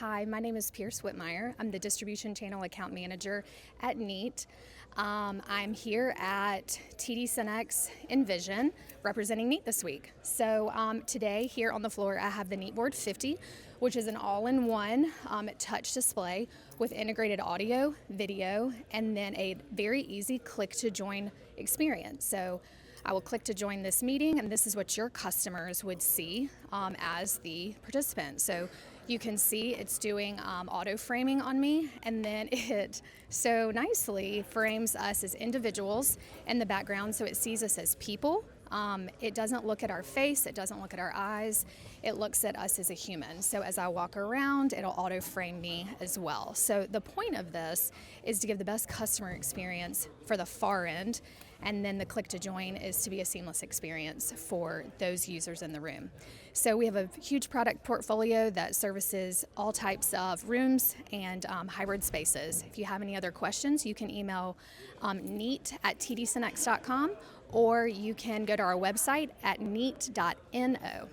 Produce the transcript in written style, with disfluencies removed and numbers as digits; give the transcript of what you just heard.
Hi, my name is Pierce Whitmire. I'm the Distribution Channel Account Manager at NEAT. I'm here at TD SYNNEX InVision representing NEAT this week. So today here on the floor I have the NEAT Board 50, which is an all-in-one touch display with integrated audio, video, and then a very easy click-to-join experience. So I will click to join this meeting, and this is what your customers would see as the participant. So you can see it's doing auto framing on me, and then it so nicely frames us as individuals in the background, so it sees us as people. It doesn't look at our face, it doesn't look at our eyes, it looks at us as a human. So as I walk around, it'll auto frame me as well. So the point of this is to give the best customer experience for the far end, and then the click to join is to be a seamless experience for those users in the room. So we have a huge product portfolio that services all types of rooms and hybrid spaces. If you have any other questions, you can email neat@tdsynnex.com, or you can go to our website at neat.no.